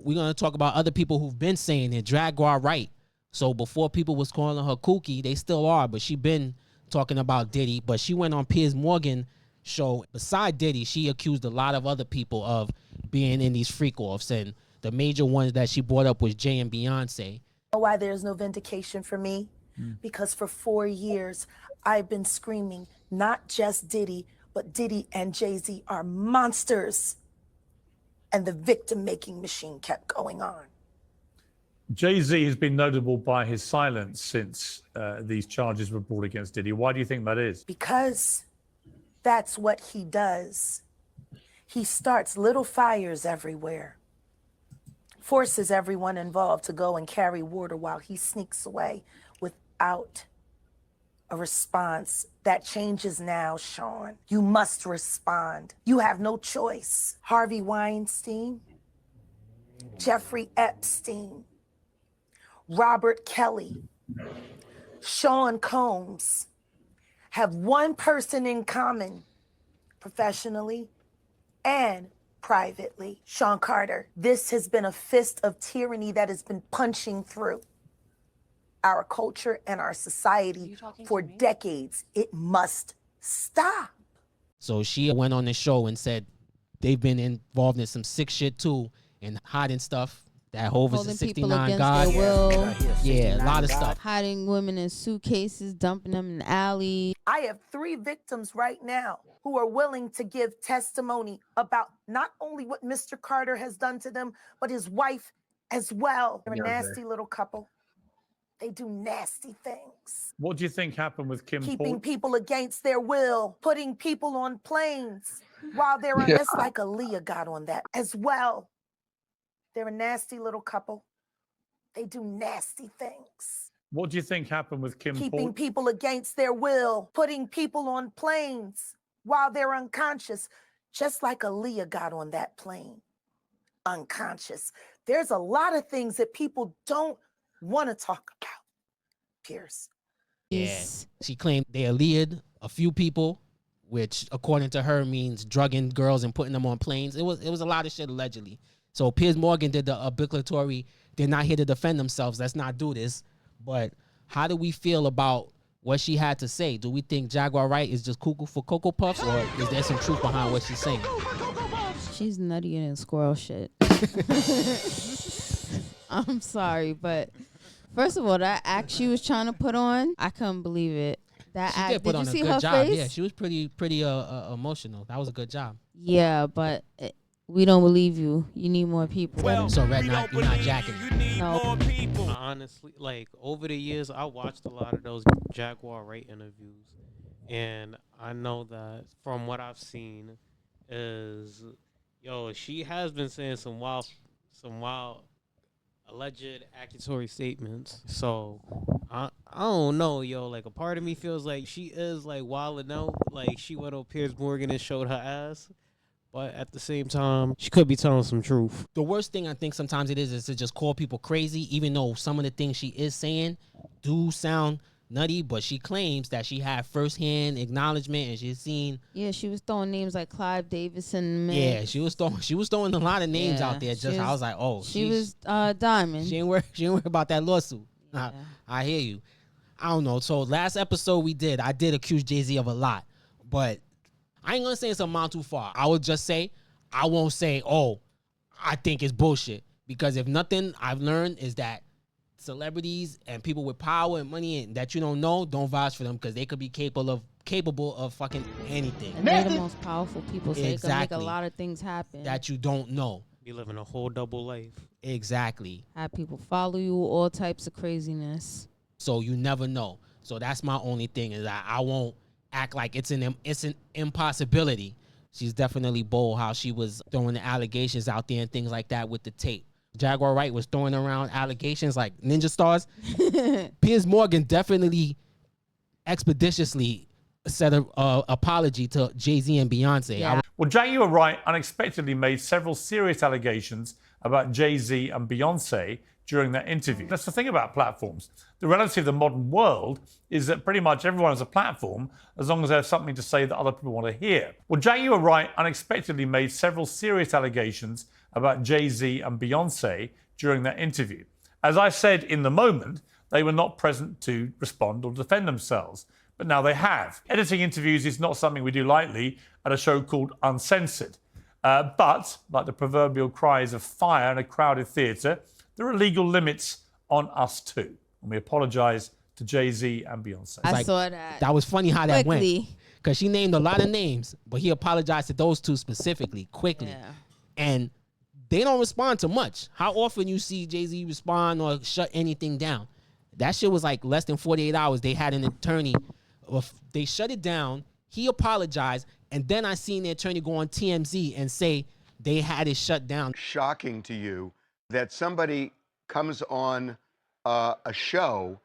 We're going to talk about other people who've been saying it. Jaguar Wright. So before people was calling her kooky, they still are, but she been talking about Diddy. But she went on Piers Morgan show. Beside Diddy, she accused a lot of other people of being in these freak offs, and the major ones that she brought up was Jay and Beyoncé. Why there's no vindication for me? Because for 4 years, I've been screaming, not just Diddy, but Diddy and Jay Z are monsters. And the victim-making machine kept going on. Jay Z has been notable by his silence since these charges were brought against Diddy. Why do you think that is? Because that's what he does. He starts little fires everywhere, forces everyone involved to go and carry water while he sneaks away without a response. That changes now, Sean. You must respond. You have no choice. Harvey Weinstein, Jeffrey Epstein, Robert Kelly, Sean Combs have one person in common, professionally and privately. Sean Carter. This has been a fist of tyranny that has been punching through our culture and our society for decades. It must stop. So she went on the show and said they've been involved in some sick shit too, and hiding stuff. That Hov is a 69 God. Yeah, a lot of stuff. Hiding women in suitcases, dumping them in the alley. I have 3 victims right now who are willing to give testimony about not only what Mr. Carter has done to them, but his wife as well. They're a nasty little couple. They do nasty things. What do you think happened with Kim? Keeping people against their will, putting people on planes while they're on. It's like Aaliyah got on that as well. They're a nasty little couple. They do nasty things. What do you think happened with Kim? Keeping people against their will, putting people on planes while they're unconscious, just like Aaliyah got on that plane, unconscious. There's a lot of things that people don't want to talk about, Piers. Yeah, she claimed they alleged a few people, which according to her means drugging girls and putting them on planes. It was a lot of shit allegedly. So Piers Morgan did the obligatory. They're not here to defend themselves. Let's not do this. But how do we feel about what she had to say? Do we think Jaguar Wright is just cuckoo for Cocoa Puffs, or is there some truth behind what she's saying? She's nuttier than squirrel shit. I'm sorry, but first of all, that act she was trying to put on, I couldn't believe it. That She act, did put did on you a see good her job. face? Yeah, she was pretty emotional. That was a good job. Yeah, but we don't believe you. You need more people. So Red, you're not jacking. No. Honestly, like over the years, I watched a lot of those Jaguar Wright interviews, and I know that from what I've seen is, she has been saying some wild alleged accusatory statements. So I don't know, like a part of me feels like she is like wilding out, like she went on Piers Morgan and showed her ass. But at the same time, she could be telling some truth. The worst thing I think sometimes it is to just call people crazy, even though some of the things she is saying do sound nutty, but she claims that she had firsthand acknowledgement and she's seen. Yeah, she was throwing names like Clive Davison. Man. Yeah, she was throwing a lot of names out there. I was like, oh, she was diamond. She ain't worried about that lawsuit. Yeah. I hear you. I don't know. So last episode I did accuse Jay Z of a lot, but I ain't gonna say it's a amount too far. I would just say, I won't say, oh, I think it's bullshit. Because if nothing I've learned is that celebrities and people with power and money and that you don't know, don't vouch for them, because they could be capable of fucking anything. And they're the most powerful people, so Exactly. they can make a lot of things happen. That you don't know. Be living a whole double life. Exactly. Have people follow you, all types of craziness. So you never know. So that's my only thing, is that I won't act like it's an impossibility. She's definitely bold how she was throwing the allegations out there and things like that with the tape. Jaguar Wright was throwing around allegations like ninja stars. Piers Morgan definitely expeditiously said an apology to Jay Z and Beyoncé. Yeah. Well, Jaguar Wright unexpectedly made several serious allegations about Jay Z and Beyoncé during that interview. That's the thing about platforms. The reality of the modern world is that pretty much everyone has a platform as long as there's something to say that other people want to hear. Well, Jaguar Wright unexpectedly made several serious allegations about Jay Z and Beyoncé during that interview. As I said in the moment, they were not present to respond or defend themselves, but now they have. Editing interviews is not something we do lightly at a show called Uncensored. But, like the proverbial cries of fire in a crowded theatre, there are legal limits on us too. And we apologise to Jay Z and Beyoncé. I saw that. That was funny how that went. Quickly. Because she named a lot of names, but he apologized to those two specifically, quickly. Yeah. And they don't respond to much. How often you see Jay Z respond or shut anything down? That shit was like less than 48 hours. They had an attorney. They shut it down. He apologized. And then I seen the attorney go on TMZ and say they had it shut down. Shocking to you that somebody comes on a show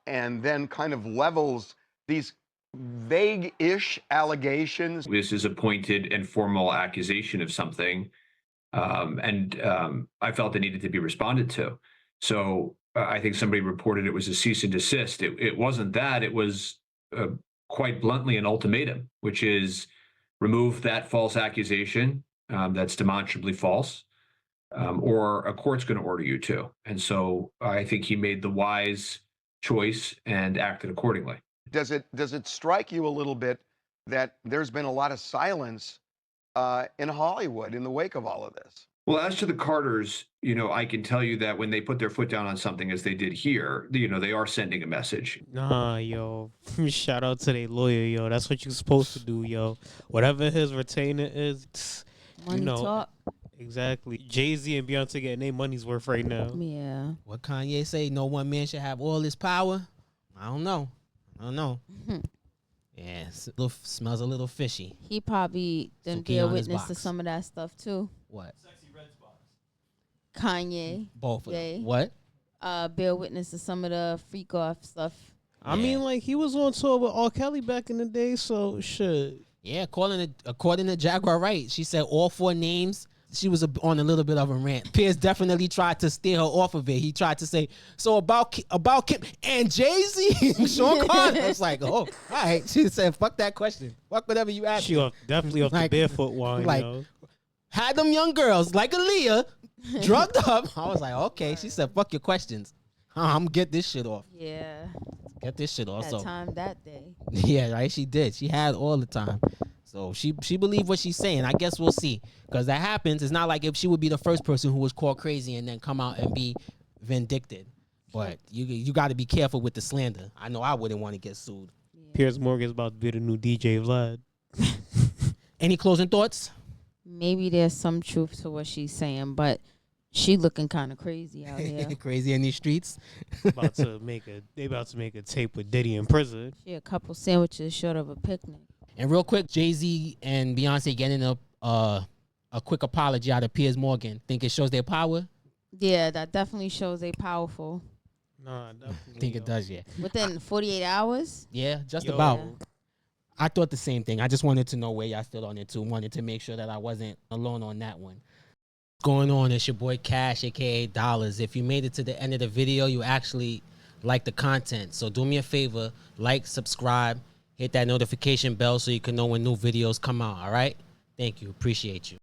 and then kind of levels these vague-ish allegations. This is a pointed and formal accusation of something, and I felt it needed to be responded to. So I think somebody reported it was a cease and desist. It wasn't that. It was quite bluntly an ultimatum, which is remove that false accusation that's demonstrably false, or a court's going to order you to. And so I think he made the wise choice and acted accordingly. Does it strike you a little bit that there's been a lot of silence in Hollywood in the wake of all of this? Well, as to the Carters, I can tell you that when they put their foot down on something as they did here, they are sending a message. Nah, yo. Shout out to their lawyer, yo. That's what you're supposed to do, yo. Whatever his retainer is, Money talk. Exactly. Jay Z and Beyonce getting their money's worth right now. Yeah. What Kanye say? No one man should have all this power. I don't know. Yeah, smells a little fishy. He probably done Suki bear on his witness to box. some of that stuff too. What? Kanye. Both of Jay. them. What? Bear witness to some of the freak off stuff. I mean, like, he was on tour with R. Kelly back in the day, so shit. Yeah, according to Jaguar Wright, she said all 4 names. She was on a little bit of a rant. Piers definitely tried to steer her off of it. He tried to say, so about Kim and Jay-Z and Sean Carter. I was like, oh, all right. She said, fuck that question. Fuck whatever you ask. She definitely off the barefoot wine, yo. Had them young girls like Aaliyah drugged up. I was like, okay. She said, fuck your questions. I'm get this shit off. Yeah. Get this shit off. That time that day. Yeah, right. She did. She had all the time. So she believed what she's saying. I guess we'll see. Because that happens. It's not like if she would be the first person who was called crazy and then come out and be vindicted. But you got to be careful with the slander. I know I wouldn't want to get sued. Yeah. Piers Morgan's about to be the new DJ Vlad. Any closing thoughts? Maybe there's some truth to what she's saying, but she looking kind of crazy out here. Crazy in these streets. They about to make a tape with Diddy in prison. She a couple sandwiches short of a picnic. And real quick, Jay Z and Beyonce getting a quick apology out of Piers Morgan. Think it shows their power? Yeah, that definitely shows they powerful. Nah, definitely. I think it does, yeah. Within 48 hours? Yeah, just Yo. about. Yeah. I thought the same thing. I just wanted to know where y'all stood on it too. Wanted to make sure that I wasn't alone on that one. What's going on? It's your boy Cash, aka Dollars. If you made it to the end of the video, you actually like the content. So do me a favor, like, subscribe, hit that notification bell so you can know when new videos come out. All right? Thank you. Appreciate you.